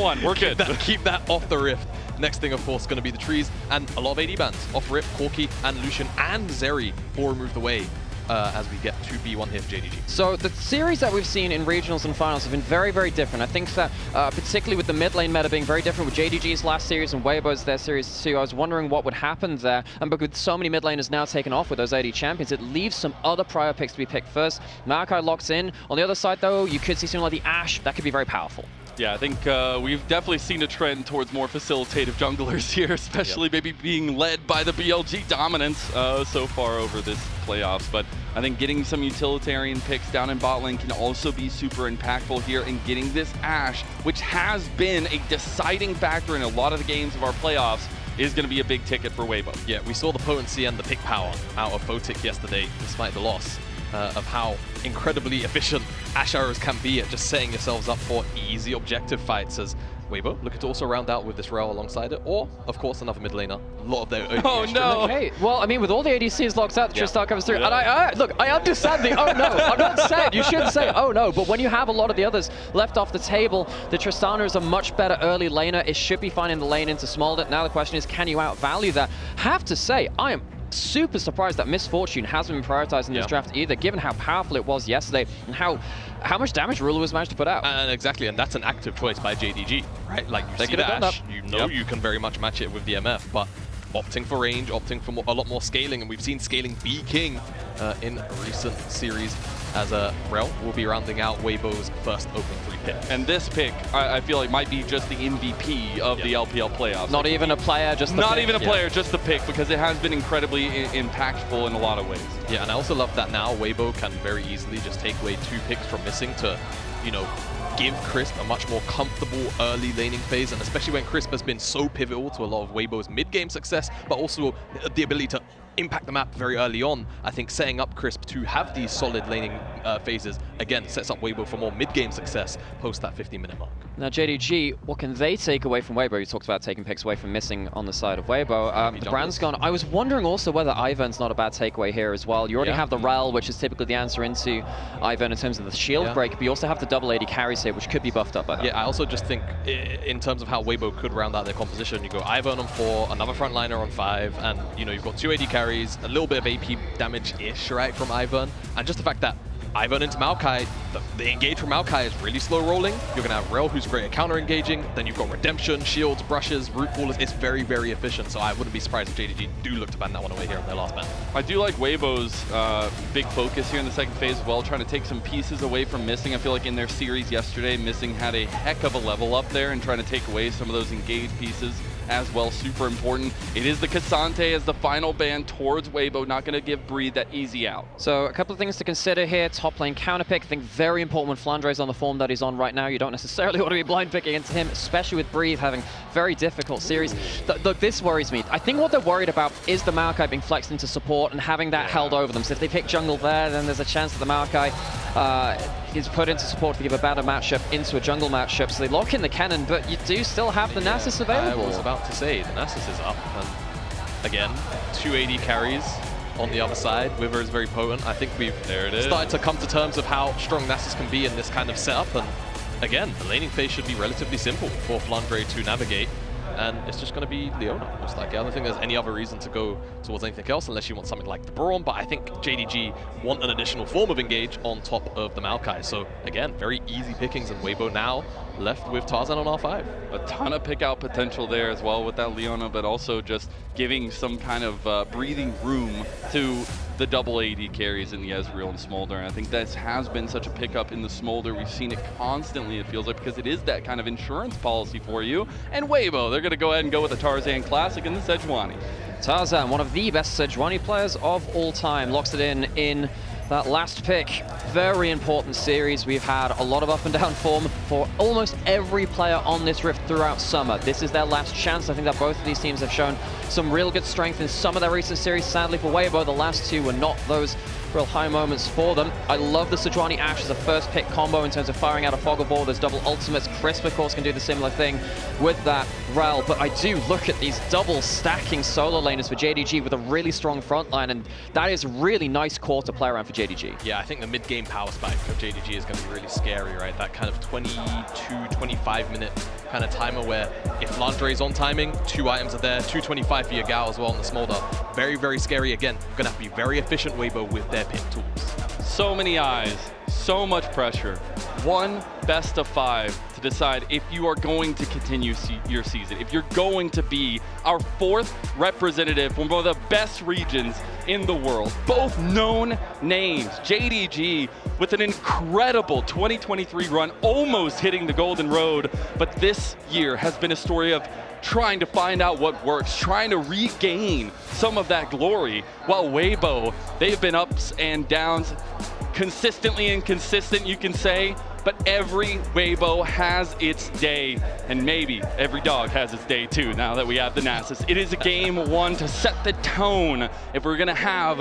one. We're good. Keep that off the rift. Next thing, of course, going to be the trees and a lot of AD bans. Off rip, Corki and Lucian and Zeri all removed away as we get to B1 here for JDG. So the series that we've seen in regionals and finals have been very, very different. I think that particularly with the mid lane meta being very different with JDG's last series and Weibo's their series 2, I was wondering what would happen there. And but with so many mid laners now taken off with those AD champions, it leaves some other prior picks to be picked first. Maokai locks in. On the other side, though, you could see something like the Ashe. That could be very powerful. Yeah, I think we've definitely seen a trend towards more facilitative junglers here, especially maybe being led by the BLG dominance so far over this playoffs. But I think getting some utilitarian picks down in bot lane can also be super impactful here, and getting this Ashe, which has been a deciding factor in a lot of the games of our playoffs, is going to be a big ticket for Weibo. Yeah, we saw the potency and the pick power out of Photic yesterday, despite the loss. Of how incredibly efficient Ashe arrows can be at just setting yourselves up for easy objective fights, as Weibo looking to also round out with this rail alongside it, or, of course, another mid laner. A lot of their Oh no! Okay, well, I mean, with all the ADCs locked out, Tristar comes through, and look, I understand the oh no. I'm not saying, you should say oh no, but when you have a lot of the others left off the table, the Tristana is a much better early laner. It should be finding the lane into Smolder. Now the question is, can you outvalue that? Have to say, I am super surprised that Misfortune hasn't been prioritized in this draft either, given how powerful it was yesterday and how much damage Ruler was managed to put out. And exactly, and that's an active choice by JDG, right? Like, you see the Ashe, you know you can very much match it with the MF, but opting for range, opting for a lot more scaling, and we've seen scaling be king in recent series, as Rel will be rounding out Weibo's first open 3 pick. And this pick, I feel like might be just the MVP of the LPL playoffs. Not even a player, just the Not pick. even a player, just the pick, because it has been incredibly impactful in a lot of ways. Yeah, and I also love that now Weibo can very easily just take away 2 picks from missing to, you know, give Crisp a much more comfortable early laning phase, and especially when Crisp has been so pivotal to a lot of Weibo's mid-game success, but also the ability to impact the map very early on. I think setting up Crisp to have these solid laning phases, again, sets up Weibo for more mid-game success post that 15-minute mark. Now, JDG, what can they take away from Weibo? You talked about taking picks away from missing on the side of Weibo. The brand's gone. I was wondering also whether Ivern's not a bad takeaway here as well. You already have the Rel, which is typically the answer into Ivern in terms of the shield break, but you also have the double AD carries here, which could be buffed up by that. Yeah, I also just think in terms of how Weibo could round out their composition, you go Ivern on 4, another frontliner on 5, and you know, you've got 2 AD carries, a little bit of AP damage-ish, right, from Ivern, and just the fact that Ivern into Maokai, the engage from Maokai is really slow rolling. You're going to have Rel, who's great at counter-engaging. Then you've got Redemption, Shields, Brushes, Root Fallers. It's very, very efficient. So I wouldn't be surprised if JDG do look to ban that one away here on their last ban. I do like Weibo's big focus here in the second phase as well, trying to take some pieces away from Missing. I feel like in their series yesterday, Missing had a heck of a level up there and trying to take away some of those engaged pieces as well. Super important. It is the Cassante as the final ban towards Weibo, not going to give Breathe that easy out. So a couple of things to consider here. Top lane counter pick, I think very important when Flandre is on the form that he's on right now. You don't necessarily want to be blind picking into him, especially with Breathe having very difficult series. Look, this worries me. I think what they're worried about is the Maokai being flexed into support and having that held over them. So if they pick jungle there, then there's a chance that the Maokai is put into support to give a better matchup into a jungle matchup. So they lock in the cannon, but you do still have the Nasus available. I was about to say, the Nasus is up. And again, 2 AD carries on the other side. Wither is very potent. I think we've started to come to terms of how strong Nasus can be in this kind of setup. And again, the laning phase should be relatively simple for Flandre to navigate. And it's just going to be Leona, most likely. I don't think there's any other reason to go towards anything else unless you want something like the Braum, but I think JDG want an additional form of engage on top of the Maokai. So again, very easy pickings, and Weibo now left with Tarzan on R5. A ton of pick out potential there as well with that Leona, but also just giving some kind of breathing room to the double AD carries in the Ezreal and Smolder. And I think this has been such a pickup in the Smolder. We've seen it constantly, it feels like, because it is that kind of insurance policy for you. And Weibo, they're going to go ahead and go with the Tarzan Classic and the Sejuani. Tarzan, one of the best Sejuani players of all time, locks it in that last pick. Very important series. We've had a lot of up and down form for almost every player on this rift throughout summer. This is their last chance. I think that both of these teams have shown some real good strength in some of their recent series. Sadly for Weibo, the last two were not those real high moments for them. I love the Sejuani Ashe as a first pick combo in terms of firing out a Fog of War. There's double ultimates. Crisp, of course, can do the similar thing with that Rel. But I do look at these double stacking solo laners for JDG with a really strong front line, and that is really nice core to play around for JDG. Yeah, I think the mid-game power spike of JDG is going to be really scary, right? That kind of 22, 25-minute kind of timer where if Flandre is on timing, 2 items are there, 225 for Yagao as well on the smolder. Very, very scary again. Gonna have to be very efficient, Weibo, with their pick tools. So many eyes, so much pressure. One best of 5 to decide if you are going to continue your season, if you're going to be our 4th representative from one of the best regions in the world. Both known names. JDG with an incredible 2023 run, almost hitting the golden road, but this year has been a story of trying to find out what works, trying to regain some of that glory, while Weibo, they've been ups and downs, consistently inconsistent, you can say, but every Weibo has its day, and maybe every dog has its day too, now that we have the Nasus. It is a game one to set the tone if we're gonna have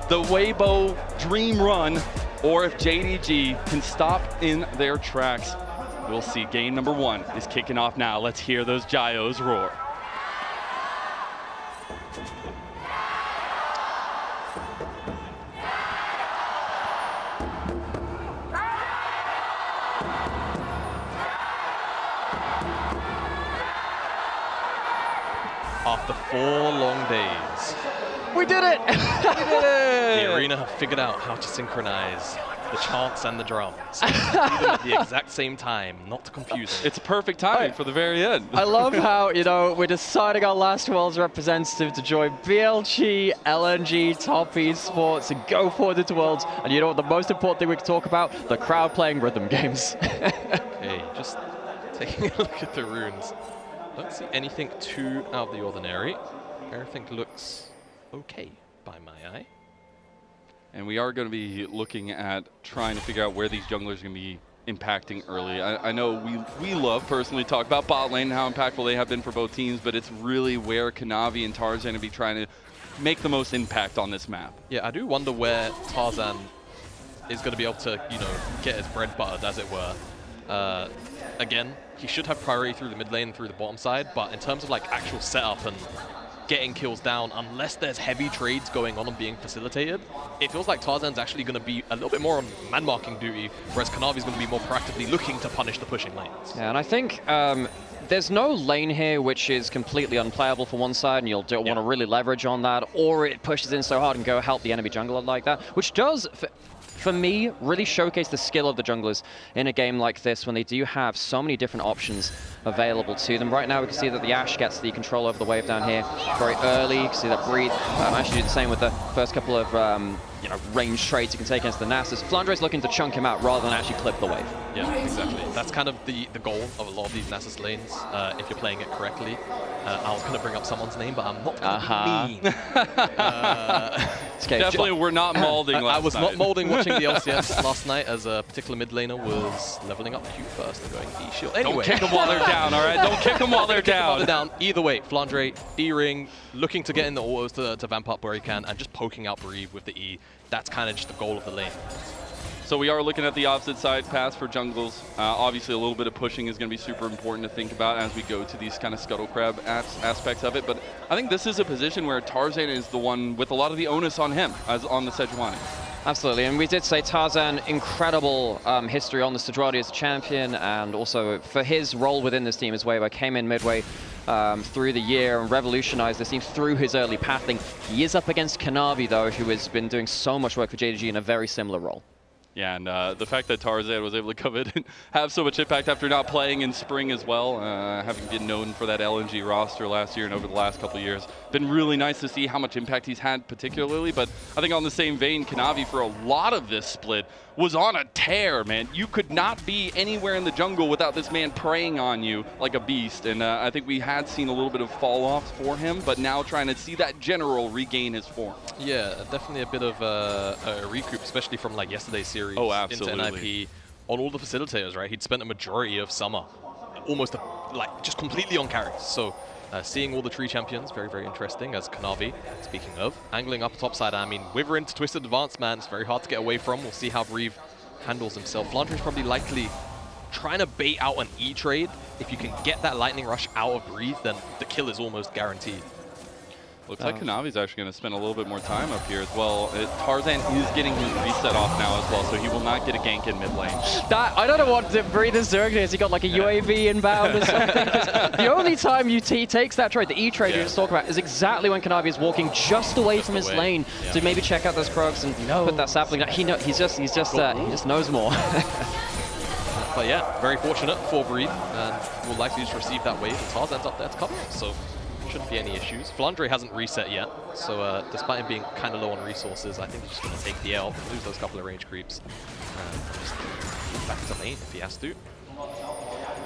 the Weibo dream run, or if JDG can stop in their tracks. We'll see. Game number 1 is kicking off now. Let's hear those gyos roar. After 4 long days, We did it! We did it! the arena have figured out how to synchronize the chants and the drums. Do them at the exact same time, not to confuse them. It's perfect timing for the very end. I love how, you know, we're deciding our last Worlds representative to join BLG, LNG, Top Esports, and go forward into Worlds. And you know what the most important thing we can talk about? The crowd playing rhythm games. Okay, just taking a look at the runes. Don't see anything too out of the ordinary. Everything looks okay by my eye. And we are going to be looking at trying to figure out where these junglers are going to be impacting early. I know we love personally talk about bot lane and how impactful they have been for both teams, but it's really where Kanavi and Tarzan are going to be trying to make the most impact on this map. Yeah, I do wonder where Tarzan is going to be able to, you know, get his bread buttered, as it were. Again, he should have priority through the mid lane and through the bottom side, but in terms of like actual setup and getting kills down, unless there's heavy trades going on and being facilitated, it feels like Tarzan's actually going to be a little bit more on man-marking duty, whereas Kanavi's going to be more proactively looking to punish the pushing lanes. Yeah, and I think there's no lane here which is completely unplayable for one side, and you'll want to really leverage on that, or it pushes in so hard and go help the enemy jungler like that, which does, for me, really showcase the skill of the junglers in a game like this when they do have so many different options available to them. Right now we can see that the Ashe gets the control over the wave down here very early. You can see that Breathe actually do the same with the first couple of you know, range trades you can take against the Nasus. Flandre is looking to chunk him out rather than actually clip the wave. Yeah, exactly. That's kind of the goal of a lot of these Nasus lanes, if you're playing it correctly. I was going to bring up someone's name, but I'm not going to be mean. Okay, Definitely we're not molding I was last not night. molding watching the LCS last night as a particular mid laner was leveling up Q first and going E shield. Anyway. Don't kick them while they're down, all right? Don't kick them while they're down. Either way, Flandre, E-ring, looking to get in the autos to vamp up where he can, and just poking out Breathe with the E. That's kind of just the goal of the lane. So we are looking at the opposite side paths for jungles. Obviously, a little bit of pushing is going to be super important to think about as we go to these kind of scuttle crab aspects of it. But I think this is a position where Tarzan is the one with a lot of the onus on him, as on the Sejuani. Absolutely, and we did say Tarzan, incredible history on the Sejuani as a champion, and also for his role within this team as Weibo came in midway through the year and revolutionized this team through his early pathing. He is up against Kanavi, though, who has been doing so much work for JDG in a very similar role. Yeah, and the fact that Tarzan was able to come in and have so much impact after not playing in spring as well, having been known for that LNG roster last year and over the last couple of years, been really nice to see how much impact he's had particularly. But I think on the same vein, Kanavi for a lot of this split was on a tear, man. You could not be anywhere in the jungle without this man preying on you like a beast. And I think we had seen a little bit of fall-offs for him, but now trying to see that general regain his form. Yeah, definitely a bit of a recoup, especially from like yesterday's series into NIP. On all the facilitators, right? He'd spent a majority of summer almost like just completely on carries. So seeing all the tree champions, very, very interesting, as Kanavi, speaking of, angling up top side. I mean, Wither into Twisted Advance, man, it's very hard to get away from. We'll see how Breathe handles himself. Flandre is probably likely trying to bait out an E-trade. If you can get that Lightning Rush out of Breathe, then the kill is almost guaranteed. Looks like Kanavi's actually going to spend a little bit more time up here as well. Tarzan is getting his reset off now as well, so he will not get a gank in mid lane. I don't know what the Breather's Zerg is. He got like a UAV inbound or something. The only time he takes that trade, the E-trade you just talked about, is exactly when Kanavi is walking just away from his lane to maybe check out those Krogs and put that sapling down. He just knows more. But yeah, very fortunate for Breathe, and will likely just receive that wave, and Tarzan's up there to cover, so shouldn't be any issues. Flandre hasn't reset yet, so despite him being kind of low on resources, I think he's just going to take the L, lose those couple of range creeps, and just back to lane if he has to.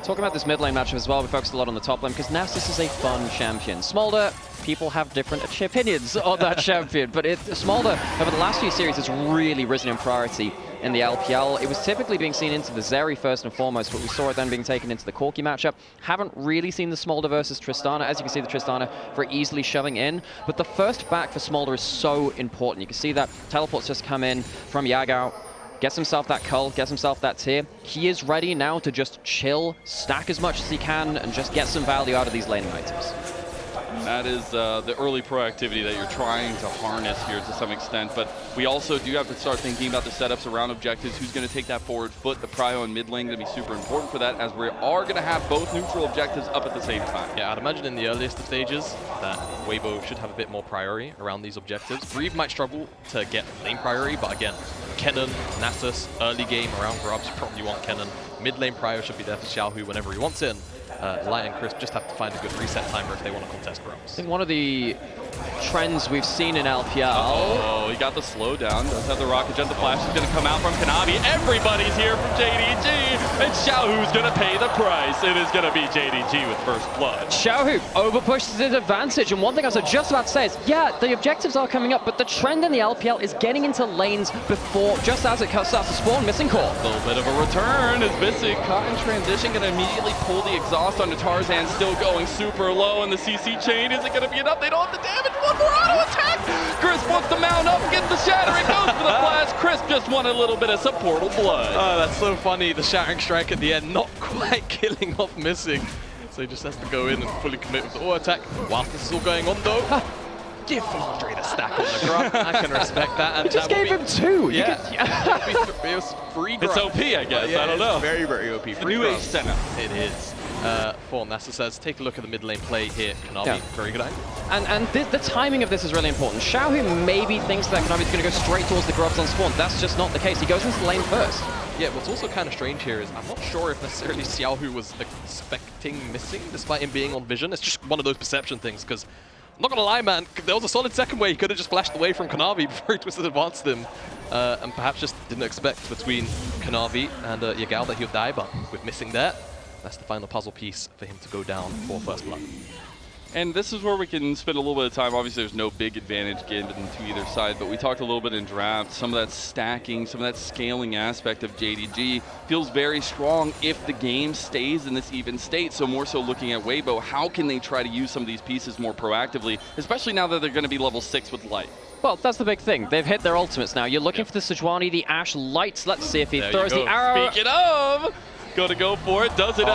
Talking about this mid lane matchup as well, we focused a lot on the top lane because Nasus is a fun champion. Smolder, people have different opinions on that champion, but Smolder, over the last few series, has really risen in priority in the LPL. It was typically being seen into the Zeri first and foremost, but we saw it then being taken into the Corki matchup. Haven't really seen the Smolder versus Tristana. As you can see, the Tristana very easily shoving in, but the first back for Smolder is so important. You can see that teleport's just come in from Yagao. Gets himself that cull, gets himself that tier. He is ready now to just chill, stack as much as he can, and just get some value out of these laning items. That is the early proactivity that you're trying to harness here to some extent, but we also do have to start thinking about the setups around objectives. Who's going to take that forward foot? The prio in mid lane going to be super important for that, as we are going to have both neutral objectives up at the same time. Yeah, I'd imagine in the earliest of stages that Weibo should have a bit more priority around these objectives. Breathe might struggle to get lane priority, but again, Kennen, Nasus, early game around grubs, you probably want Kennen. Mid lane prio should be there for Xiaohu whenever he wants it. Light and Crisp just have to find a good reset timer if they want to contest grubs. I think one of the trends we've seen in LPL. Oh, he got the slowdown. Does have the rocket jet. The flash is going to come out from Kanavi. Everybody's here from JDG, and Xiaohu's going to pay the price. It is going to be JDG with first blood. Xiaohu overpushes his advantage, and one thing I was just about to say is, yeah, the objectives are coming up, but the trend in the LPL is getting into lanes before, just as it starts to spawn. Missing core. A little bit of a return is Missing. Caught in transition, going to immediately pull the exhaust onto Tarzan, still going super low, and the CC chain isn't going to be enough. They don't have the damage. One more auto attack. Crisp wants to mount up, gets the shattering, goes for the flash. Crisp just wanted a little bit of supportal blood. Oh, that's so funny. The shattering strike at the end, not quite killing off Missing. So he just has to go in and fully commit with the auto attack. While this is all going on though, give Flandre the stack on the grub. I can respect that. And you just gave him two. Yeah. It was free grub. It's OP, I guess. I don't know. Very, very OP. The new age center. It is. For Nasus says, take a look at the mid lane play here. Kanavi, very good angle. And the timing of this is really important. Xiaohu maybe thinks that Kanavi's going to go straight towards the grubs on spawn. That's just not the case. He goes into the lane first. Yeah, what's also kind of strange here is I'm not sure if necessarily Xiaohu was expecting Missing, despite him being on vision. It's just one of those perception things, because I'm not going to lie, man, there was a solid second where he could have just flashed away from Kanavi before he twisted advanced him. And perhaps just didn't expect between Kanavi and Yagao that he would die, but with Missing there, that's the final puzzle piece for him to go down for first blood. And this is where we can spend a little bit of time. Obviously, there's no big advantage given to either side, but we talked a little bit in draft. Some of that stacking, some of that scaling aspect of JDG feels very strong if the game stays in this even state. So more so looking at Weibo, how can they try to use some of these pieces more proactively, especially now that they're going to be level 6 with Light? Well, that's the big thing. They've hit their ultimates now. You're looking for the Sejuani, the Ashe Lights. Let's see if he throws the arrow. Speaking of, going to go for it, does it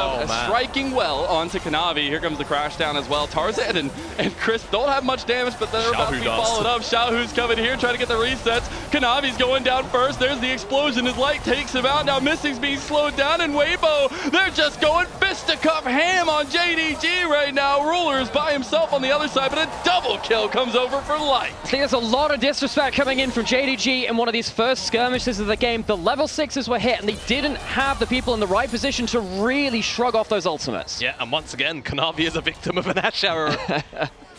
striking well onto Kanavi. Here comes the crash down as well. Tarzan and Chris don't have much damage, but they're about to be followed up. Xiaohu's coming here, trying to get the resets. Kanavi's going down first. There's the explosion. His Light takes him out. Now Missing's being slowed down, and Weibo, they're just going fisticuff ham on JDG right now. Ruler's by himself on the other side, but a double kill comes over for Light. I think there's a lot of disrespect coming in from JDG in one of these first skirmishes of the game. The level 6s were hit, and they didn't have the people in the right position to really shrug off those ultimates. Yeah, and once again, Kanavi is a victim of an Ashe arrow.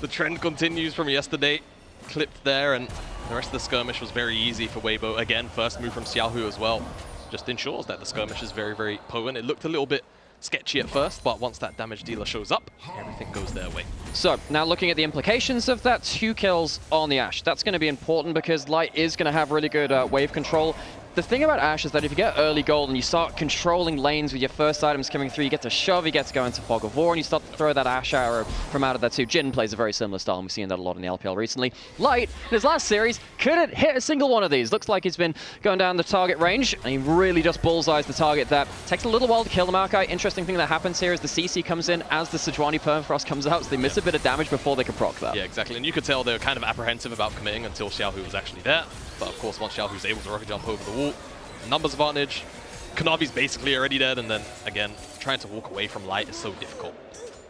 The trend continues from yesterday. Clipped there, and the rest of the skirmish was very easy for Weibo. Again, first move from Xiaohu as well. Just ensures that the skirmish is very, very potent. It looked a little bit sketchy at first, but once that damage dealer shows up, everything goes their way. So, now looking at the implications of that 2 kills on the Ashe. That's going to be important because Light is going to have really good wave control. The thing about Ashe is that if you get early gold and you start controlling lanes with your first items coming through, you get to shove, you get to go into Fog of War, and you start to throw that Ashe arrow from out of that too. Jin plays a very similar style, and we've seen that a lot in the LPL recently. Light, in his last series, couldn't hit a single one of these. Looks like he's been going down the target range, and he really just bullseyes the target there. Takes a little while to kill the Maokai. Interesting thing that happens here is the CC comes in as the Sejuani Permafrost comes out, so they miss a bit of damage before they can proc that. Yeah, exactly. And you could tell they were kind of apprehensive about committing until Xiaohu was actually there. But of course, once Xiaohu was able to rocket jump over the wall, numbers advantage, Kanavi's basically already dead, and then again, trying to walk away from Light is so difficult.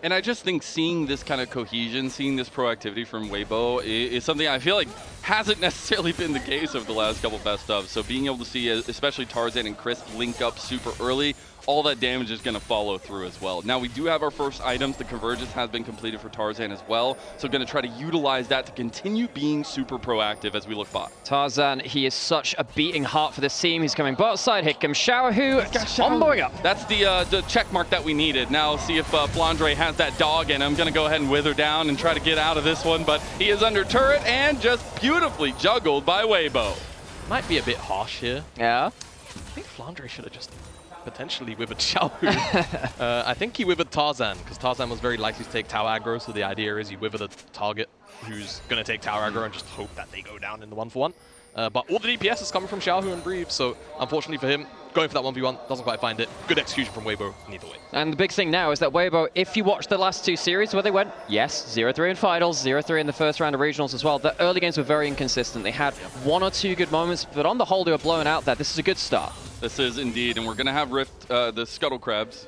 And I just think seeing this kind of cohesion, seeing this proactivity from Weibo is something I feel like hasn't necessarily been the case over the last couple best ofs. So being able to see, especially Tarzan and Chris, link up super early, all that damage is going to follow through as well. Now we do have our first items. The convergence has been completed for Tarzan as well. So going to try to utilize that to continue being super proactive as we look by. Tarzan, he is such a beating heart for this team. He's coming bot side. Here comes Xiaohu, comboing up. That's the check mark that we needed. Now see if Flandre has that dog in him. Going to go ahead and wither down and try to get out of this one, but he is under turret and just beautifully juggled by Weibo. Might be a bit harsh here. Yeah. I think Flandre should have just potentially withered Xiaohu. I think he withered Tarzan, because Tarzan was very likely to take tower aggro, so the idea is you wither the target who's going to take tower aggro and just hope that they go down in the 1-for-1. But all the DPS is coming from Xiaohu and Breathe, so unfortunately for him, going for that 1v1, doesn't quite find it. Good execution from Weibo, neither way. And the big thing now is that Weibo, if you watch the last two series where they went, yes, 0-3 in finals, 0-3 in the first round of regionals as well, the early games were very inconsistent. They had one or two good moments, but on the whole, they were blown out there. This is a good start. This is indeed, and we're going to have Rift, the Scuttle Crabs,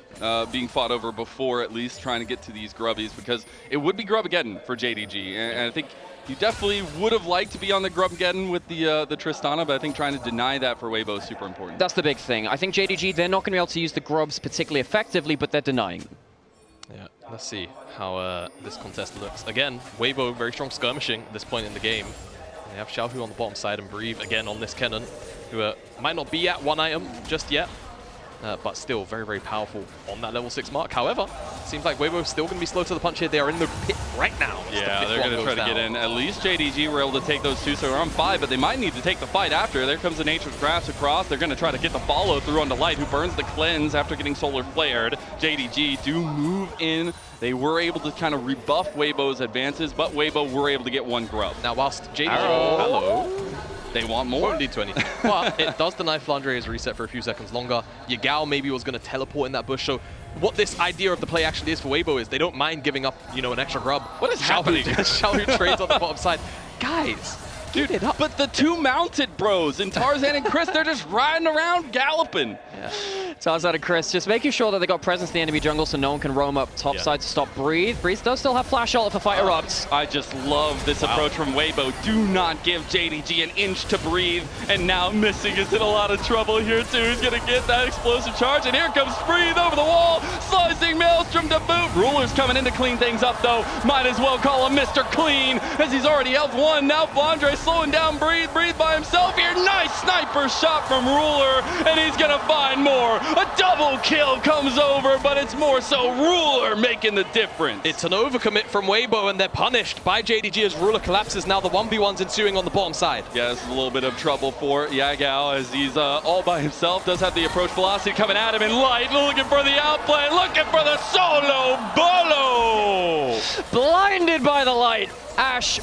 being fought over before at least trying to get to these Grubbies, because it would be Grubageddon for JDG, and I think you definitely would have liked to be on the Grubageddon with the Tristana, but I think trying to deny that for Weibo is super important. That's the big thing. I think JDG, they're not going to be able to use the Grubs particularly effectively, but they're denying them. Yeah, let's see how this contest looks. Again, Weibo very strong skirmishing at this point in the game. And they have Xiaohu on the bottom side and Breathe again on this cannon, who might not be at one item just yet, but still very, very powerful on that level 6 mark. However, it seems like Weibo is still going to be slow to the punch here. They are in the pit right now. Yeah, they're going to try to get in. At least JDG were able to take those two, so they're on 5, but they might need to take the fight after. There comes the Nature's Grasp across. They're going to try to get the follow through onto Light, who burns the cleanse after getting solar flared. JDG do move in. They were able to kind of rebuff Weibo's advances, but Weibo were able to get one grub. Now, whilst JDG... Hello. They want more. Won't lead to anything. But it does deny Flandre's reset for a few seconds longer. Yagao maybe was going to teleport in that bush. So what this idea of the play actually is for Weibo is they don't mind giving up, you know, an extra grub. What is happening? Xiaohu trades on the bottom side. Guys, dude, it up. But the two mounted bros and Tarzan and Chris, they're just riding around galloping. Yeah. Tarzan and Chris just making sure that they got presence in the enemy jungle so no one can roam up top side to stop Breathe. Breathe does still have flash ult if a fight erupts. I just love this approach from Weibo. Do not give JDG an inch to breathe. And now Missing is in a lot of trouble here too. He's gonna get that explosive charge, and here comes Breathe over the wall. Slicing Maelstrom to boot. Ruler's coming in to clean things up though. Might as well call him Mr. Clean as he's already helped one. Now Flandre slowing down Breathe. Breathe by himself here. Nice sniper shot from Ruler, and he's gonna find more. A double kill comes over, but it's more so Ruler making the difference. It's an overcommit from Weibo, and they're punished by JDG as Ruler collapses. Now the 1v1's ensuing on the bottom side. Yeah, it's a little bit of trouble for Yagao as he's all by himself. Does have the approach velocity coming at him in Light, looking for the outplay, looking for the solo bolo. Blinded by the Light. Ashe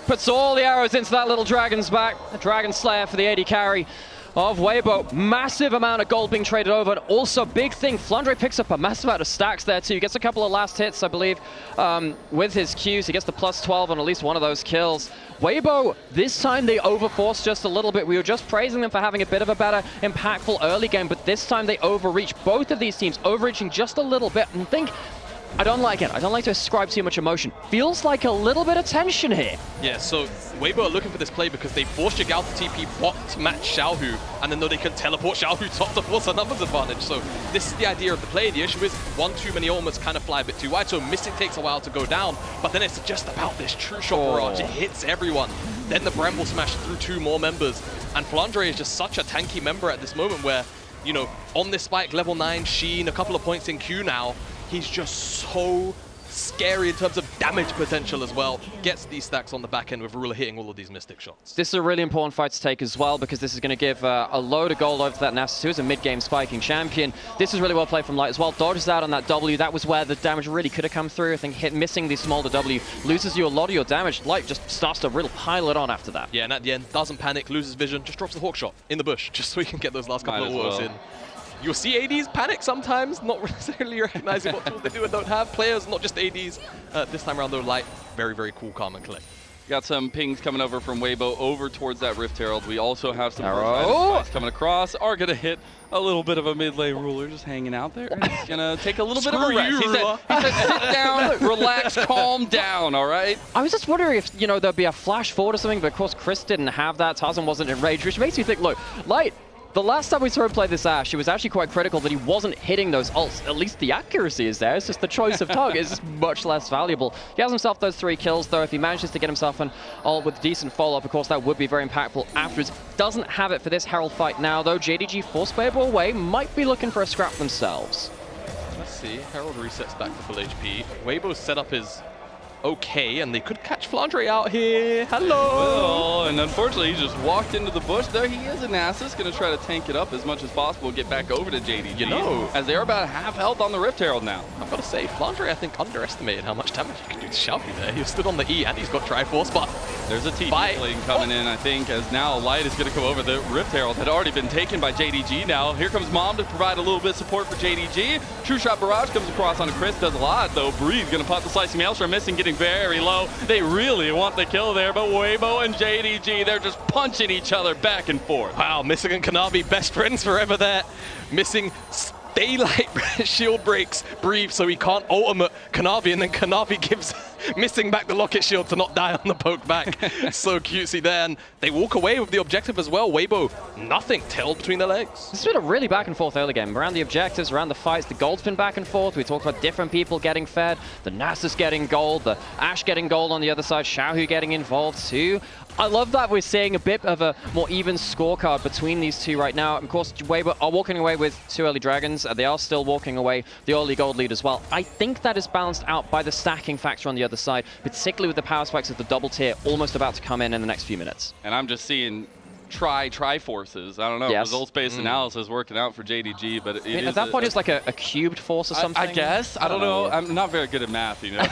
puts all the arrows into that little dragon's back. A Dragon Slayer for the AD carry of Weibo. Massive amount of gold being traded over, and also big thing, Flandre picks up a massive amount of stacks there too. Gets a couple of last hits, I believe, with his Qs. He gets the +12 on at least one of those kills. Weibo, this time they overforced just a little bit. We were just praising them for having a bit of a better, impactful early game, but this time they overreach. Both of these teams overreaching just a little bit, and I don't like it. I don't like to ascribe too much emotion. Feels like a little bit of tension here. Yeah, so Weibo are looking for this play because they forced Yagao to TP bot to match Xiaohu, and then though they can teleport Xiaohu top to force a numbers advantage. So this is the idea of the play. The issue is one too many ultimates kind of fly a bit too wide, so Missing takes a while to go down, but then it's just about this true shot barrage. It hits everyone. Then the Bramble smash through two more members, and Flandre is just such a tanky member at this moment where, you know, on this spike, level 9 Sheen, a couple of points in Q now, he's just so scary in terms of damage potential as well. Gets these stacks on the back end with Rula hitting all of these Mystic shots. This is a really important fight to take as well, because this is going to give a load of gold over to that Nasus, who is a mid-game spiking champion. This is really well played from Light as well. Dodges out on that W. That was where the damage really could have come through. I think missing the small W loses you a lot of your damage. Light just starts to really pile it on after that. Yeah, and at the end, doesn't panic, loses vision, just drops the hawk shot in the bush, just so he can get those last couple of autos in. You'll see ADs panic sometimes, not necessarily recognizing what tools they do and don't have. Players, not just ADs. This time around, though, Light, very, very cool, calm, and collect. Got some pings coming over from Weibo over towards that Rift Herald. We also have some Arrow coming across. Are going to hit a little bit of a mid-lane ruler just hanging out there. He's going to take a little bit of a rest. He said, sit down, relax, calm down, all right? I was just wondering if, you know, there'd be a flash forward or something, but of course Chris didn't have that. Tarzan wasn't enraged, which makes me think, look, Light, the last time we saw him play this Ashe, it was actually quite critical that he wasn't hitting those ults. At least the accuracy is there. It's just the choice of target is much less valuable. He has himself those 3 kills, though. If he manages to get himself an ult with decent follow-up, of course, that would be very impactful afterwards. Doesn't have it for this Herald fight now, though. JDG forced Weibo away. Might be looking for a scrap themselves. Let's see. Herald resets back to full HP. Weibo's setup is okay, and they could catch Flandre out here. Hello! Well, and unfortunately, he just walked into the bush. There he is, and Nasus going to try to tank it up as much as possible, get back over to JDG. You know, as they're about half health on the Rift Herald now. I've got to say, Flandre, I think, underestimated how much damage he can do to Xiaohu there. He stood on the E, and he's got Triforce, but there's a TP lane coming in, I think, as now Light is going to come over. The Rift Herald had already been taken by JDG now. Here comes Mom to provide a little bit of support for JDG. True Shot Barrage comes across on a Chris, does a lot, though. Breathe going to pop the Slicing Maelstrom, missing, getting very low. They really want the kill there, but Weibo and JDG, they're just punching each other back and forth. Wow, Missing and Kanavi, best friends forever there. Missing daylight shield breaks Breathe, so he can't ultimate Kanavi, and then Kanavi gives Missing back the Locket Shield to not die on the poke back. So cutesy there, and they walk away with the objective as well. Weibo, nothing, tail between their legs. This has been a really back and forth early game. Around the objectives, around the fights, the gold's been back and forth. We talked about different people getting fed, the Nasus getting gold, the Ashe getting gold on the other side, Xiaohu getting involved too. I love that we're seeing a bit of a more even scorecard between these two right now. Of course, Weibo are walking away with 2 early dragons. They are still walking away the early gold lead as well. I think that is balanced out by the stacking factor on the other side, particularly with the power spikes of the double tier almost about to come in the next few minutes. And I'm just seeing Triforces. I don't know. Yes. Result-based analysis working out for JDG, but at that point, it's like a cubed force or something. I guess. I don't know. I'm not very good at math, you know.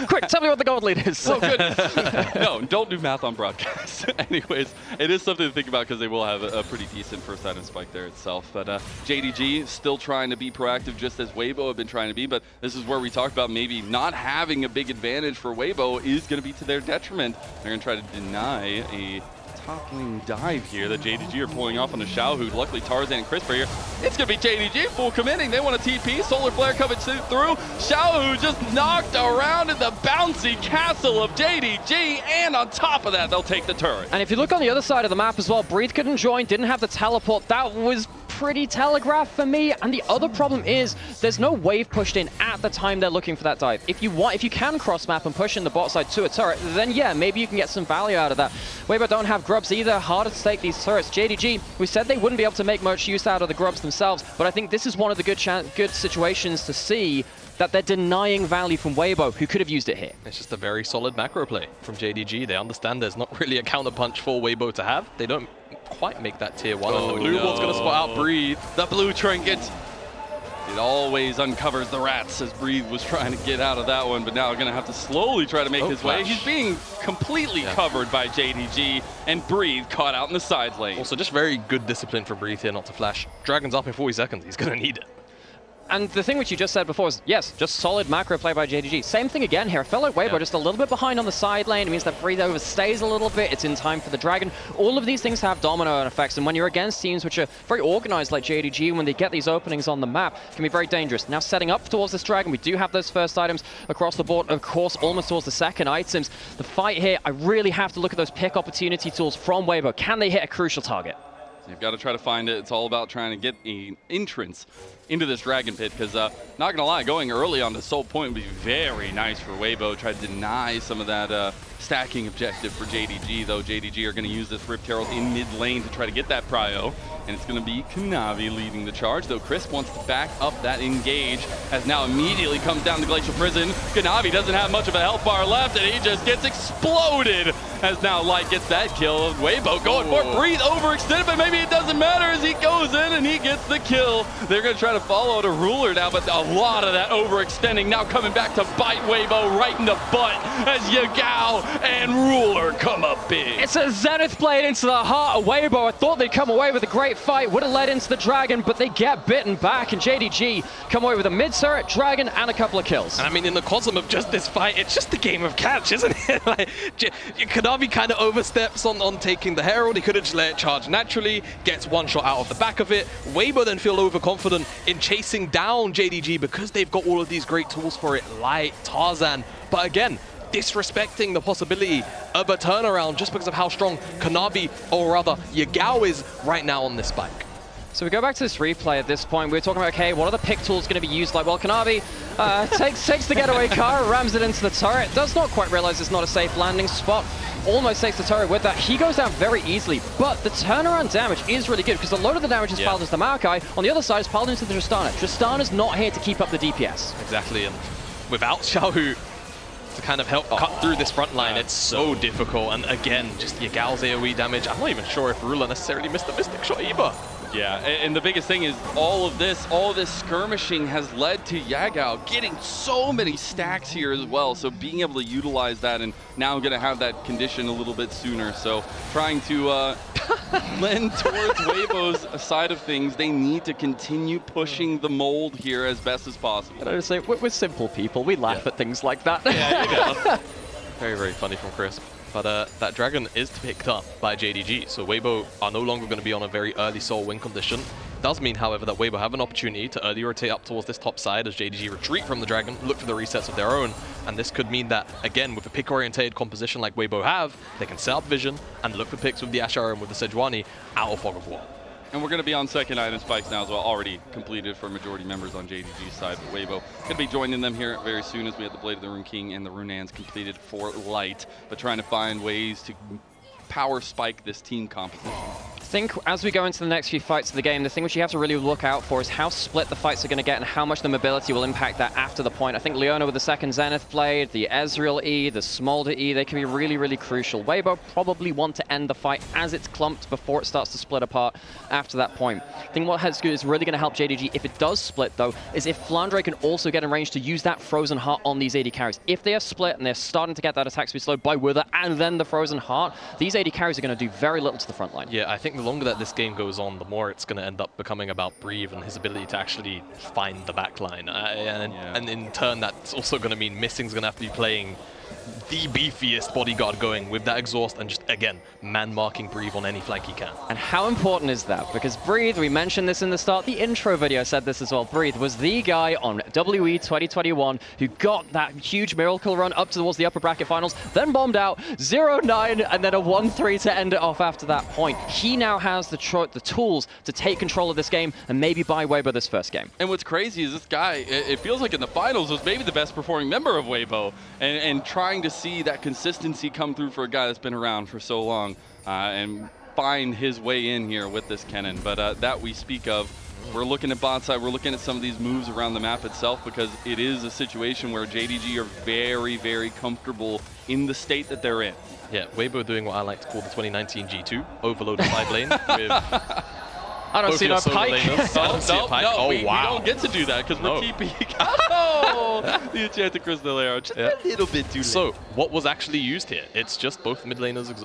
Quick, tell me what the gold lead is. Oh, goodness. No, don't do math on broadcast. Anyways, it is something to think about because they will have a pretty decent first item spike there itself. But JDG still trying to be proactive just as Weibo have been trying to be. But this is where we talked about maybe not having a big advantage for Weibo is going to be to their detriment. They're going to try to deny a top lane dive here that JDG are pulling off on the Xiaohu. Luckily, Tarzan and Chris are here. It's going to be JDG full committing. They want a TP. Solar Flare coming through. Xiaohu just knocked around in the bouncy castle of JDG. And on top of that, they'll take the turret. And if you look on the other side of the map as well, Breathe couldn't join, didn't have the teleport. That was pretty telegraphed for me. And the other problem is there's no wave pushed in at the time they're looking for that dive. If you can cross map and push in the bot side to a turret, then yeah, maybe you can get some value out of that. Weibo don't have grubs either. Harder to take these turrets. JDG, we said they wouldn't be able to make much use out of the grubs themselves, but I think this is one of the good situations to see that they're denying value from Weibo, who could have used it here. It's just a very solid macro play from JDG. They understand there's not really a counterpunch for Weibo to have. They don't quite make that tier 1. And the blue wall's going to spot out Breathe. The blue trinket. It always uncovers the rats as Breathe was trying to get out of that one, but now going to have to slowly try to make his way. He's being completely covered by JDG, and Breathe caught out in the side lane. Also, just very good discipline for Breathe here not to flash. Dragon's up in 40 seconds. He's going to need it. And the thing which you just said before is, yes, just solid macro play by JDG. Same thing again here. I felt like Weibo just a little bit behind on the side lane. It means that Breathe overstays a little bit. It's in time for the Dragon. All of these things have domino effects, and when you're against teams which are very organized like JDG, when they get these openings on the map, can be very dangerous. Now setting up towards this Dragon, we do have those first items across the board, of course, almost towards the second items. The fight here, I really have to look at those pick opportunity tools from Weibo. Can they hit a crucial target? You've got to try to find it. It's all about trying to get an entrance into this Dragon Pit because, not going to lie, going early on the Soul Point would be very nice for Weibo. Try to deny some of that stacking objective for JDG, though JDG are going to use this Rift Herald in mid lane to try to get that prio. and it's going to be Kanavi leading the charge, though Crisp wants to back up that engage, as now immediately comes down to Glacial Prison. Kanavi doesn't have much of a health bar left, and he just gets exploded, as now Light gets that kill. Weibo going for it, Breathe overextended, but maybe it doesn't matter as he goes in and he gets the kill. They're going to try to follow the Ruler now, but a lot of that overextending now coming back to bite Weibo right in the butt as Yagao and Ruler come up big. It's a Zenith blade into the heart of Weibo. I thought they'd come away with a great fight, would have led into the Dragon, but they get bitten back, and JDG come away with a mid-turret, Dragon, and a couple of kills. And I mean, in the cosm of just this fight, it's just a game of catch, isn't it? Like, Kanavi kind of oversteps on taking the Herald. He could have just let it charge naturally, gets one shot out of the back of it. Weibo then feel overconfident in chasing down JDG because they've got all of these great tools for it, Light, Tarzan. But again, disrespecting the possibility of a turnaround just because of how strong Kanavi, or rather Yagao, is right now on this bike. So we go back to this replay at this point. We're talking about, okay, what are the pick tools going to be used like? Well, Kanavi takes the getaway car, rams it into the turret, does not quite realize it's not a safe landing spot, almost takes the turret with that. He goes down very easily, but the turnaround damage is really good because a lot of the damage is piled into the Maokai. On the other side is piled into the Tristana. Tristana's not here to keep up the DPS. Exactly, and without Xiaohu to kind of help cut through this front line, it's so difficult. And again, just Yagao's AoE damage. I'm not even sure if Ruler necessarily missed the Mystic Shot either. Yeah, and the biggest thing is all of this skirmishing has led to Yagao getting so many stacks here as well. So being able to utilize that, and now going to have that condition a little bit sooner. So trying to lend towards Weibo's side of things, they need to continue pushing the mold here as best as possible. I would say we're simple people. We laugh at things like that. Yeah, you know. Very, very funny from Crisp. But that Dragon is picked up by JDG, so Weibo are no longer going to be on a very early soul win condition. Does mean, however, that Weibo have an opportunity to early rotate up towards this top side as JDG retreat from the Dragon, look for the resets of their own, and this could mean that, again, with a pick-orientated composition like Weibo have, they can set up vision and look for picks with the Ashara and with the Sejuani out of Fog of War. And we're going to be on second item spikes now as well, already completed for majority members on JDG's side. But Weibo going to be joining them here very soon as we have the Blade of the Rune King and the Runans completed for Light. But trying to find ways to power spike this team composition. I think as we go into the next few fights of the game, the thing which you have to really look out for is how split the fights are going to get and how much the mobility will impact that after the point. I think Leona with the second Zenith blade, the Ezreal E, the Smolder E, they can be really, really crucial. Weibo probably want to end the fight as it's clumped before it starts to split apart after that point. I think what is really going to help JDG if it does split, though, is if Flandre can also get in range to use that Frozen Heart on these AD carries. If they are split and they're starting to get that attack speed slowed by Wither and then the Frozen Heart, these AD carries are going to do very little to the front line. Yeah, I think the longer that this game goes on, the more it's going to end up becoming about Breathe and his ability to actually find the backline. And in turn, that's also going to mean Missing's going to have to be playing the beefiest bodyguard going with that exhaust and just, again, man-marking Breathe on any flank he can. And how important is that? Because Breathe, we mentioned this in the start, the intro video said this as well, Breathe was the guy on WE 2021 who got that huge miracle run up towards the upper bracket finals, then bombed out 0-9 and then a 1-3 to end it off after that point. He now has the tools to take control of this game and maybe buy Weibo this first game. And what's crazy is this guy, it feels like in the finals, was maybe the best performing member of Weibo, and trying to see that consistency come through for a guy that's been around for so long and find his way in here with this Kennen. But that we speak of, we're looking at bot side, we're looking at some of these moves around the map itself because it is a situation where JDG are very, very comfortable in the state that they're in. Yeah, Weibo doing what I like to call the 2019 G2, overloaded side lane with... I don't see no pike. I don't see a pike. No, oh, we wow. don't get to do that because we're keeping... Oh, the enchanted crystal arrow, just a little bit too late. So, what was actually used here? It's just both mid laners'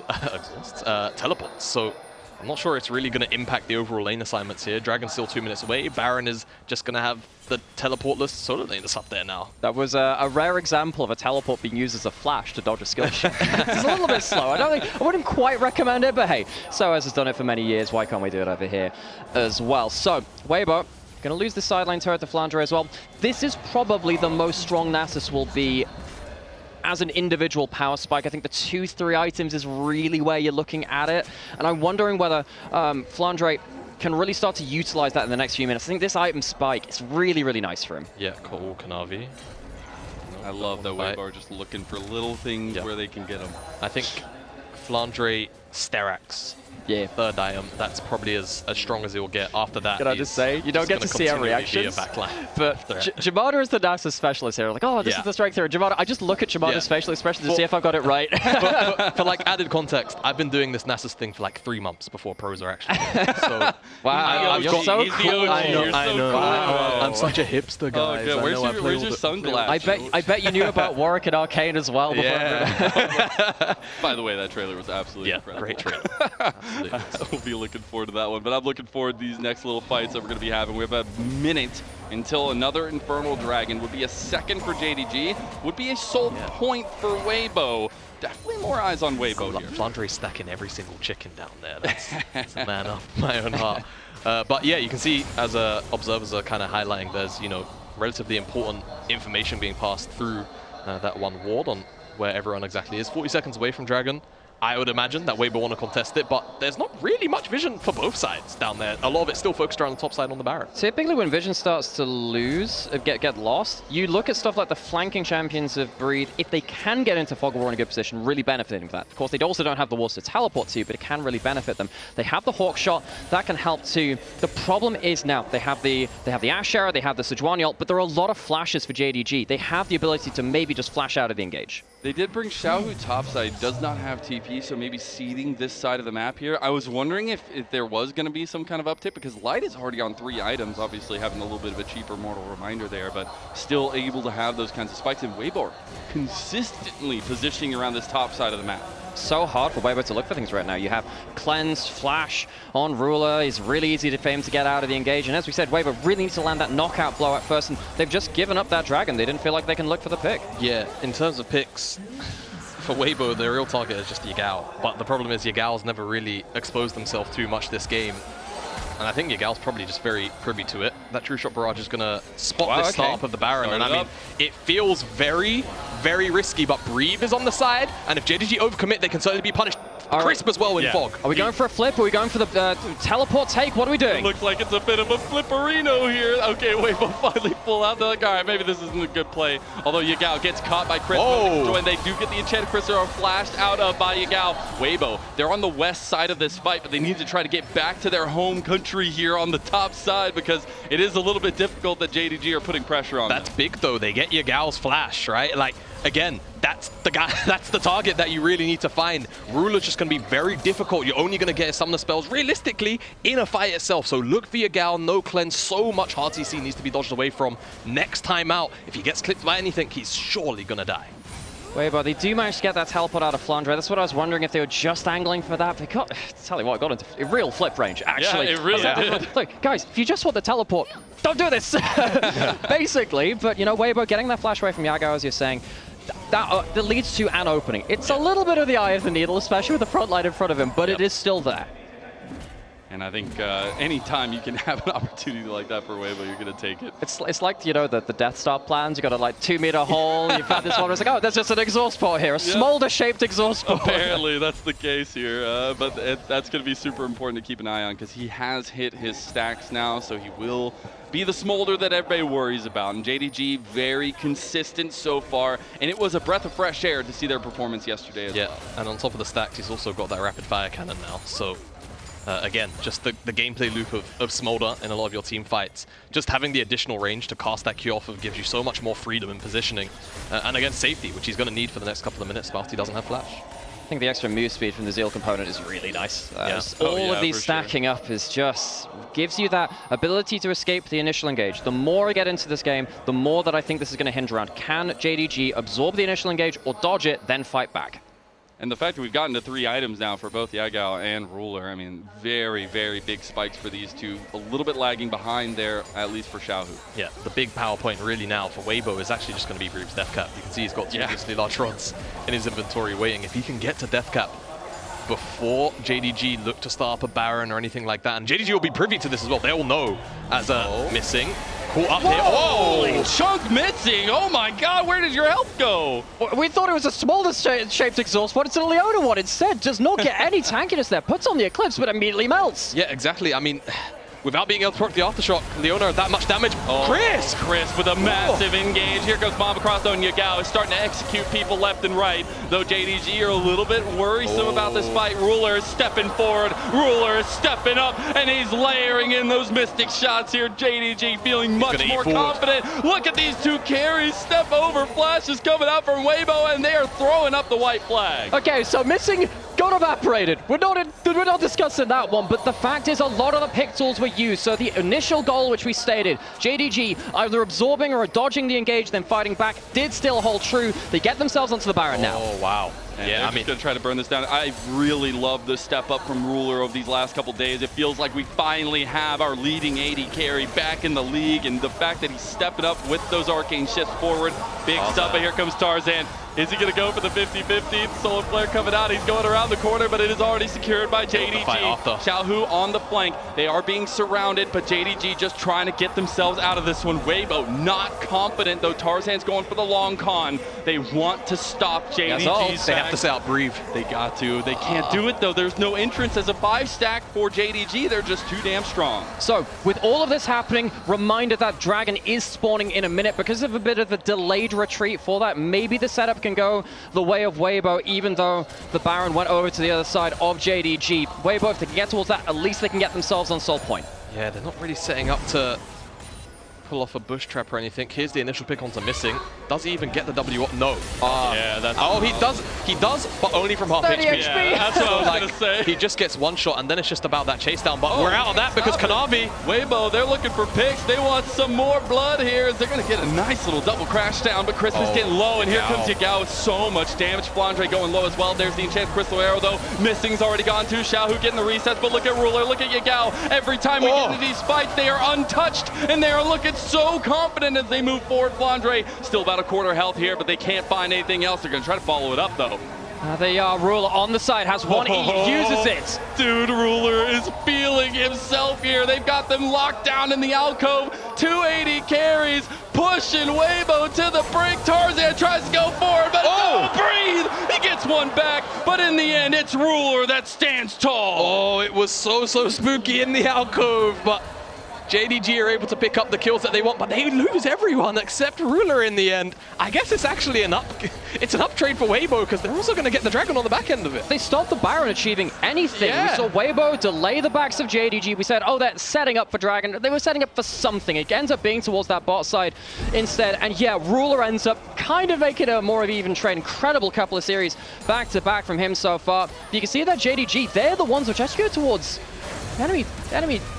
teleports. So, I'm not sure it's really going to impact the overall lane assignments here. Dragon's still 2 minutes away. Baron is just going to have the teleportless solo laners up there now. That was a rare example of a teleport being used as a flash to dodge a skill shot. It's a little bit slow. I wouldn't quite recommend it, but hey, SOAS has done it for many years. Why can't we do it over here as well? So, Weibo going to lose the sideline turret to Flandre as well. This is probably the most strong Nasus will be as an individual power spike. I think the 2-3 items is really where you're looking at it. And I'm wondering whether Flandre can really start to utilize that in the next few minutes. I think this item spike is really, really nice for him. Yeah, cool, Kanavi. I love that Weibo are just looking for little things where they can get them. I think Flandre Sterax Yeah. Third item, that's probably as strong as it will get. After that, Can I just say, you don't get to see our reactions, but Jamada is the Nasus specialist here. Like, oh, this is the strength here. Jamada, I just look at Jamada's facial expression to see if I got it right. for like added context, I've been doing this Nasus thing for like 3 months before pros are actually. So wow, you're so cool. I know. Wow. I'm such a hipster, guys. Oh, where's your sunglasses? I bet you knew about Warwick and Arcane as well. By the way, that trailer was absolutely incredible. Great trailer. We'll be looking forward to that one, but I'm looking forward to these next little fights that we're going to be having. We have a minute until another Infernal Dragon. Would be a second for JDG, would be a sole point for Weibo. Definitely more eyes on Weibo here. Flandre stacking every single chicken down there. That's a man after my own heart. But yeah, you can see as observers are kind of highlighting, there's relatively important information being passed through that one ward on where everyone exactly is. 40 seconds away from Dragon. I would imagine that Weibo want to contest it, but there's not really much vision for both sides down there. A lot of it's still focused around the top side on the Baron. Typically when vision starts to lose, get lost, you look at stuff like the flanking champions of Breathe. If they can get into Fog of War in a good position, really benefiting from that. Of course, they also don't have the walls to teleport to, but it can really benefit them. They have the Hawk Shot, that can help too. The problem is now, they have the Asher, they have the Sejuani ult, but there are a lot of flashes for JDG. They have the ability to maybe just flash out of the engage. They did bring Xiaohu topside, does not have TP, so maybe seeding this side of the map here. I was wondering if there was going to be some kind of uptick, because Light is already on 3 items, obviously having a little bit of a cheaper mortal reminder there, but still able to have those kinds of spikes. And Weibo consistently positioning around this top side of the map. So hard for Weibo to look for things right now. You have Cleanse, Flash on Ruler. It's really easy for him to get out of the engage. And as we said, Weibo really needs to land that knockout blow at first, and they've just given up that Dragon. They didn't feel like they can look for the pick. Yeah, in terms of picks, for Weibo, their real target is just Yagao. But the problem is Yagao's never really exposed himself too much this game. And I think Yagao's probably just very privy to it. That True Shot Barrage is going to spot this start up of the Baron. And I mean, it feels very, very risky, but Breathe is on the side. And if JDG overcommit, they can certainly be punished crisp as well in Fog. Are we going for a flip? Are we going for the teleport take? What are we doing? It looks like it's a bit of a flipperino here. Okay, Weibo finally pull out. They're like, all right, maybe this isn't a good play. Although Yagao gets caught by Chris. When they do get the enchanted Crystal are flashed out of by Yagao. Weibo, they're on the west side of this fight, but they need to try to get back to their home country here on the top side, because it is a little bit difficult that JDG are putting pressure on them. That's big though. They get Yagao's flash, right? Like, again, that's the guy, that's the target that you really need to find. Ruler's just going to be very difficult. You're only going to get some of the spells realistically in a fight itself. So look for Yagao, no cleanse, so much hard CC needs to be dodged away from. Next time out, if he gets clipped by anything, he's surely going to die. Weibo, they do manage to get that teleport out of Flandre. That's what I was wondering, if they were just angling for that. They got, tell you what, got into a real flip range, actually. Yeah, it really did. Look, guys, if you just want the teleport, don't do this, basically. But, Weibo getting that flash away from Yagao, as you're saying, that leads to an opening. It's a little bit of the eye of the needle, especially with the front line in front of him, but it is still there. And I think anytime you can have an opportunity like that for Weibo, you're going to take it. It's like, the Death Star plans. You got a 2-meter hole. You've had this one. It's like, oh, there's just an exhaust port here, a smolder-shaped exhaust port. Apparently, that's the case here. But that's going to be super important to keep an eye on, because he has hit his stacks now, so he will be the smolder that everybody worries about. And JDG, very consistent so far, and it was a breath of fresh air to see their performance yesterday as well. And on top of the stacks, he's also got that rapid fire cannon now, so again, just the gameplay loop of Smolder in a lot of your team fights. Just having the additional range to cast that Q off of gives you so much more freedom in positioning. And again, safety, which he's going to need for the next couple of minutes whilst he doesn't have flash. I think the extra move speed from the Zeal component is really nice. All of these stacking up is just gives you that ability to escape the initial engage. The more I get into this game, the more that I think this is going to hinge around. Can JDG absorb the initial engage or dodge it, then fight back? And the fact that we've gotten to 3 items now for both Yagao and Ruler, I mean, very, very big spikes for these two. A little bit lagging behind there, at least for Xiaohu. Yeah, the big power point really now for Weibo is actually just going to be Breathe's Death Cap. You can see he's got 2 ridiculously large rods in his inventory waiting. If he can get to Death Cap before JDG look to start up a Baron or anything like that, and JDG will be privy to this as well. They all know as missing. Caught up here. Holy chunk missing! Oh my god, where did your health go? We thought it was a smolder-shaped exhaust, but it's a Leona one instead. Does not get any tankiness there. Puts on the Eclipse, but immediately melts. Yeah, exactly. I mean, without being able to proc the aftershock. Leona, that much damage. Oh, Chris with a massive engage. Here comes Mama Cross though, and Yagao is starting to execute people left and right. Though JDG are a little bit worrisome about this fight. Ruler is stepping forward. Ruler is stepping up, and he's layering in those mystic shots here. JDG feeling much more confident. Look at these two carries. Step over flash is coming out from Weibo, and they are throwing up the white flag. Okay, so missing got evaporated. We're not discussing that one, but the fact is a lot of the pick tools were used. So the initial goal, which we stated, JDG either absorbing or dodging the engage, then fighting back, did still hold true. They get themselves onto the Baron now. Oh, wow. And yeah, I mean, gonna try to burn this down. I really love the step up from Ruler over these last couple days. It feels like we finally have our leading AD carry back in the league, and the fact that he's stepping up with those arcane shifts forward, big stuff. But here comes Tarzan. Is he gonna go for the 50-50? Solar Flare coming out. He's going around the corner, but it is already secured by JDG. Xiaohu on the flank. They are being surrounded, but JDG just trying to get themselves out of this one. Weibo not confident, though. Tarzan's going for the long con. They want to stop JDG's. They have to say out breathe. They got to. They can't do it, though. There's no entrance as a 5-stack for JDG. They're just too damn strong. So, with all of this happening, reminder that Dragon is spawning in a minute because of a bit of a delayed retreat for that. Maybe the setup can go the way of Weibo, even though the Baron went over to the other side of JDG. Weibo, if they can get towards that, at least they can get themselves on Soul Point. Yeah, they're not really setting up to pull off a bush trap or anything. Here's the initial pick onto Missing. Does he even get the W up? No. Yeah, that's... Oh, he does, but only from half 30 HP. Yeah, that's what I was gonna say. He just gets one shot, and then it's just about that chase down. But we're out of that because Kanavi... Weibo, they're looking for picks. They want some more blood here. They're gonna get a nice little double crash down, but Christmas getting low, and here comes Yagao with so much damage. Flandre going low as well. There's the enchanted crystal arrow, though. Missing's already gone too. Xiaohu getting the resets, but look at Ruler, look at Yagao. Every time we get into these fights, they are untouched, and they are looking so confident as they move forward. Flandre still about a quarter health here, but they can't find anything else. They're going to try to follow it up, though. They are. Ruler on the side, has one E, uses it. Dude, Ruler is feeling himself here. They've got them locked down in the alcove. 280 carries, pushing Weibo to the brink. Tarzan tries to go forward, but no, breathe! He gets one back, but in the end, it's Ruler that stands tall. Oh, it was so spooky in the alcove, but JDG are able to pick up the kills that they want, but they lose everyone except Ruler in the end. I guess it's actually an uptrade for Weibo because they're also going to get the Dragon on the back end of it. They stopped the Baron achieving anything. We saw Weibo delay the backs of JDG. We said, oh, they're setting up for Dragon. They were setting up for something. It ends up being towards that bot side instead. And yeah, Ruler ends up kind of making a more of an even trade. Incredible couple of series back to back from him so far. You can see that JDG, they're the ones which actually go towards enemy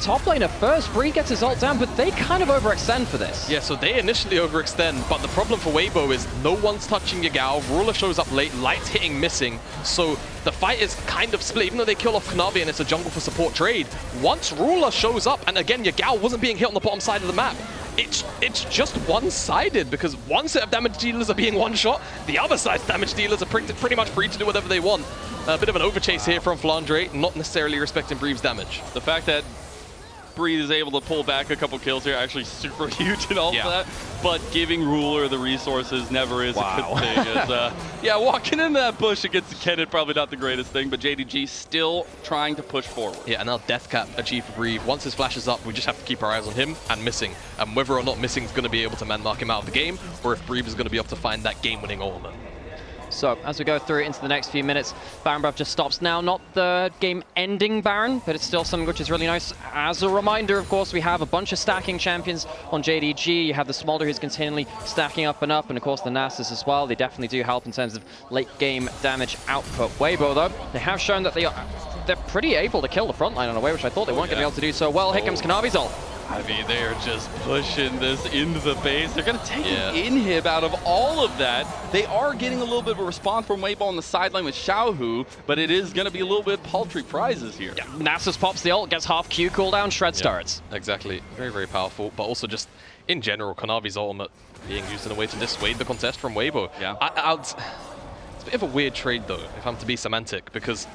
top laner first. Bree gets his ult down, but they kind of overextend for this. Yeah, so they initially overextend, but the problem for Weibo is no one's touching Yagao. Ruler shows up late, Light's hitting Missing, so the fight is kind of split. Even though they kill off Kanavi and it's a jungle for support trade, once Ruler shows up, and again, Yagao wasn't being hit on the bottom side of the map, it's just one-sided because one set of damage dealers are being one-shot, the other side's damage dealers are pretty much free to do whatever they want. A bit of an overchase here from Flandre, not necessarily respecting Breeve's damage. The fact that Bree is able to pull back a couple kills here actually super huge and all of that, but giving Ruler the resources never is a good thing. Yeah, walking into that bush against the Kenneth, probably not the greatest thing, but JDG still trying to push forward. Yeah, and now Death Cap achieved for Breeve. Once his flash is up, we just have to keep our eyes on him and Missing, and whether or not Missing is going to be able to man-mark him out of the game, or if Breeve is going to be able to find that game-winning ultimate. So, as we go through into the next few minutes, Baron Breath just stops now. Not the game-ending Baron, but it's still something which is really nice. As a reminder, of course, we have a bunch of stacking champions on JDG. You have the Smolder who's continually stacking up, and of course the Nasus as well. They definitely do help in terms of late-game damage output. Weibo, though, they have shown that they're pretty able to kill the front line on a way, which I thought they weren't going to be able to do so well. Here comes Kanavi's ult. I mean, they are just pushing this into the base. They're going to take an inhib out of all of that. They are getting a little bit of a response from Weibo on the sideline with Xiaohu, but it is going to be a little bit paltry prizes here. Yeah. Nasus pops the ult, gets half Q cooldown, Shred starts. Exactly. Very, very powerful, but also just, in general, Kanavi's ultimate being used in a way to dissuade the contest from Weibo. Yeah. It's a bit of a weird trade, though, if I'm to be semantic, because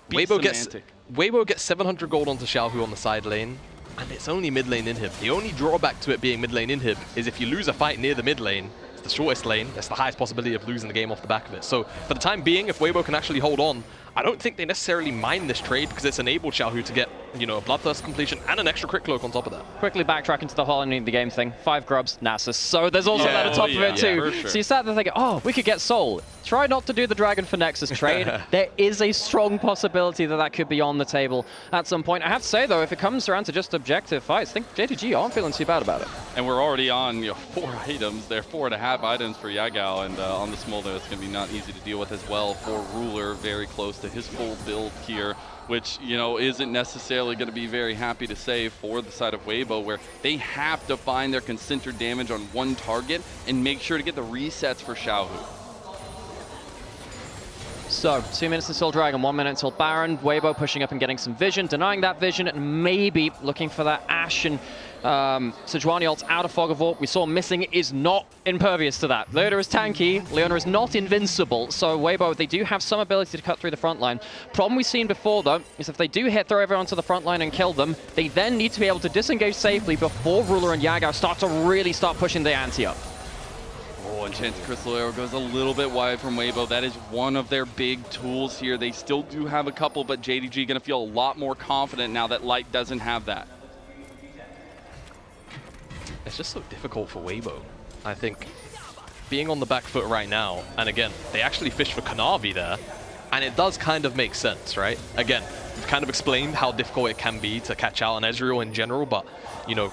Weibo gets 700 gold onto Xiaohu on the side lane, and it's only mid lane inhib. The only drawback to it being mid lane inhib is if you lose a fight near the mid lane, it's the shortest lane, that's the highest possibility of losing the game off the back of it. So for the time being, if Weibo can actually hold on, I don't think they necessarily mind this trade because it's enabled Xiaohu to get you know, a Bloodthirst completion and an extra crit cloak on top of that. Quickly backtracking to the whole ending the game thing. 5 grubs, Nasus. So there's also that on top of it too. Sure. So you sat there thinking, oh, we could get Soul. Try not to do the Dragon for Nexus trade. There is a strong possibility that that could be on the table at some point. I have to say though, if it comes around to just objective fights, I think JDG aren't feeling too bad about it. And we're already on 4 items. They're 4.5 items for Yagao, and on the Smolder, it's going to be not easy to deal with as well for Ruler, very close to his full build here, which, isn't necessarily going to be very happy to say for the side of Weibo, where they have to find their concentric damage on one target and make sure to get the resets for Xiaohu. So, 2 minutes until Dragon, 1 minute until Baron. Weibo pushing up and getting some vision, denying that vision, and maybe looking for that Ashe and Sejuani ult out of Fog of War. We saw Missing is not impervious to that. Leona is tanky, Leona is not invincible, so Weibo, they do have some ability to cut through the front line. Problem we've seen before, though, is if they do throw everyone to the front line and kill them, they then need to be able to disengage safely before Ruler and Yagao start pushing the ante up. Oh, Enchanted Crystal Arrow goes a little bit wide from Weibo. That is one of their big tools here. They still do have a couple, but JDG going to feel a lot more confident now that Light doesn't have that. It's just so difficult for Weibo. I think being on the back foot right now, and again, they actually fished for Kanavi there, and it does kind of make sense, right? Again, we've kind of explained how difficult it can be to catch out on Ezreal in general, but,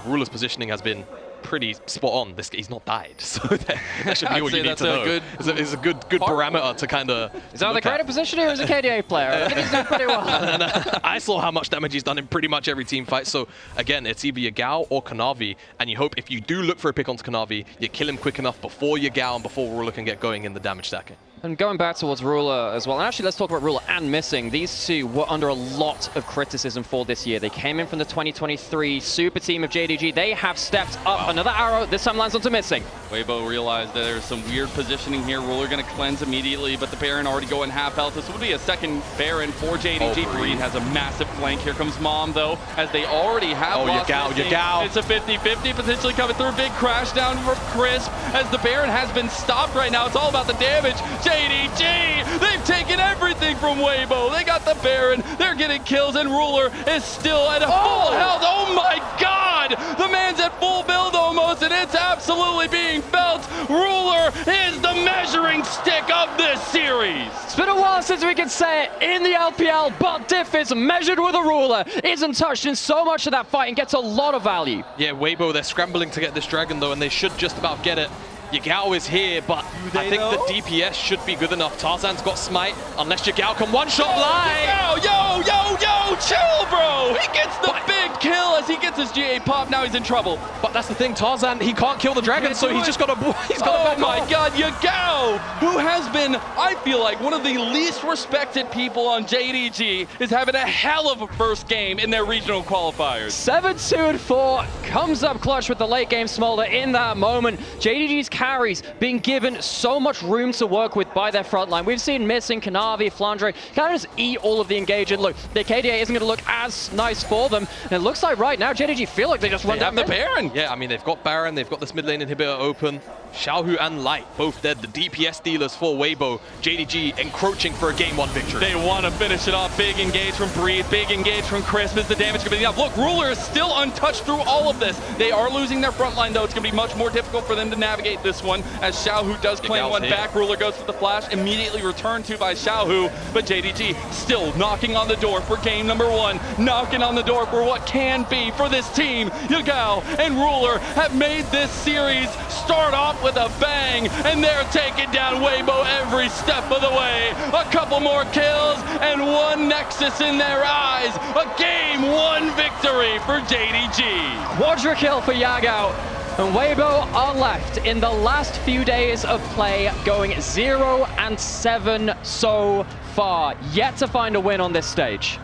Ruler's positioning has been pretty spot on. He's not died, so that should be what you need to know. It's a good parameter to kind of. Is that the greater position or is a KDA player? I think he's done pretty well. And, I saw how much damage he's done in pretty much every team fight. So again, it's either Yagao or Kanavi, and you hope if you do look for a pick onto Kanavi, you kill him quick enough before Yagao and before Ruler can get going in the damage stacking. And going back towards Ruler as well, and actually let's talk about Ruler and Missing. These two were under a lot of criticism for this year. They came in from the 2023 super team of JDG. They have stepped up. Wow. Another arrow, this time lands onto Missing. Weibo realized that there's some weird positioning here. Ruler going to cleanse immediately, but the Baron already going half health. This would be a second Baron for JDG. Green has a massive flank. Here comes Mom, though, as they already have lost Yagao. It's a 50-50, potentially coming through. Big crash down for Crisp, as the Baron has been stopped right now. It's all about the damage. JDG, they've taken everything from Weibo. They got the Baron, they're getting kills, and Ruler is still at a full health. Oh my God! The man's at full build almost, and it's absolutely being felt. Ruler is the measuring stick of this series. It's been a while since we could say it in the LPL, but Diff is measured with a Ruler. Isn't touched in so much of that fight and gets a lot of value. Yeah, Weibo, they're scrambling to get this Dragon, though, and they should just about get it. Yagao is here, but I think the DPS should be good enough. Tarzan's got Smite, unless Yagao can one-shot Light. Yo, chill, bro. He gets the big kill as he gets his GA pop. Now he's in trouble. But that's the thing, Tarzan, he can't kill the Dragon, so he's just got to Oh my God, Yagao, who has been, I feel like, one of the least respected people on JDG, is having a hell of a first game in their regional qualifiers. 7-2-4 comes up clutch with the late game Smolder in that moment. JDG's carries being given so much room to work with by their front line. We've seen Missing, Kanavi, Flandre kind of just eat all of the engage, and look, the KDA isn't going to look as nice for them. And it looks like right now JDG feel like they just run down the Baron. Yeah, I mean, they've got Baron, they've got this mid lane inhibitor open. Xiaohu and Light both dead, the DPS dealers for Weibo. JDG encroaching for a game 1 victory. They want to finish it off. Big engage from Breathe, big engage from Crisp. Is the damage going to be enough? Look, Ruler is still untouched through all of this. They are losing their front line, though. It's going to be much more difficult for them to navigate this one, as Xiaohu does claim one back. Ruler goes for the flash, immediately returned to by Xiaohu, but JDG still knocking on the door for game number 1, knocking on the door for what can be for this team. Yagao and Ruler have made this series start off with a bang, and they're taking down Weibo every step of the way. A couple more kills and 1 Nexus in their eyes. A game 1 victory for JDG. Quadra kill for Yagao. And Weibo are left in the last few days of play, going 0-7 so far. Yet to find a win on this stage.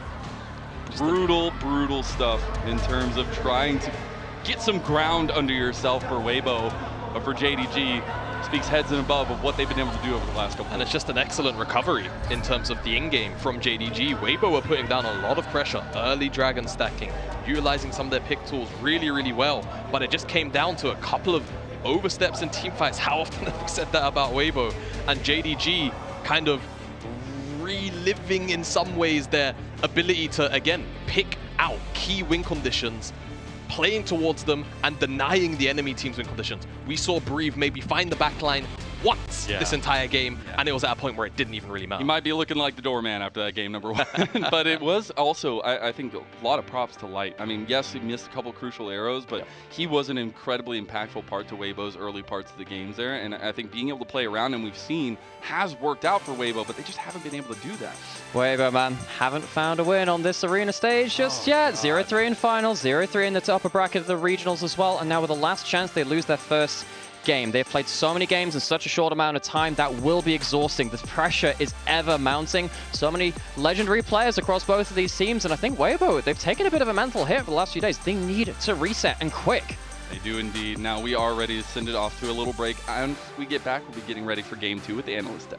Brutal stuff in terms of trying to get some ground under yourself for Weibo, but for JDG, speaks heads and above of what they've been able to do over the last couple. And it's just an excellent recovery in terms of the in-game from JDG. Weibo are putting down a lot of pressure, early Dragon stacking, utilizing some of their pick tools really well, but it just came down to a couple of oversteps in team fights. How often have we said that about Weibo? And JDG kind of reliving in some ways their ability to, again, pick out key win conditions, playing towards them and denying the enemy team's win conditions. We saw Breathe maybe find the backline once this entire game, and it was at a point where it didn't even really matter. He might be looking like the doorman after that game, number one. But it was also, I think, a lot of props to Light. I mean, yes, he missed a couple crucial arrows, but he was an incredibly impactful part to Weibo's early parts of the games there. And I think being able to play around him, we've seen, has worked out for Weibo, but they just haven't been able to do that. Weibo, man, haven't found a win on this arena stage just yet. 0-3 in finals, 0-3 in the upper bracket of the regionals as well. And now with the last chance, they lose their first game. They've played so many games in such a short amount of time that will be exhausting. The pressure is ever mounting. So many legendary players across both of these teams, and I think Weibo, they've taken a bit of a mental hit for the last few days. They need to reset, and quick. They do indeed. Now we are ready to send it off to a little break, and when we get back, we'll be getting ready for game 2 with the analyst desk.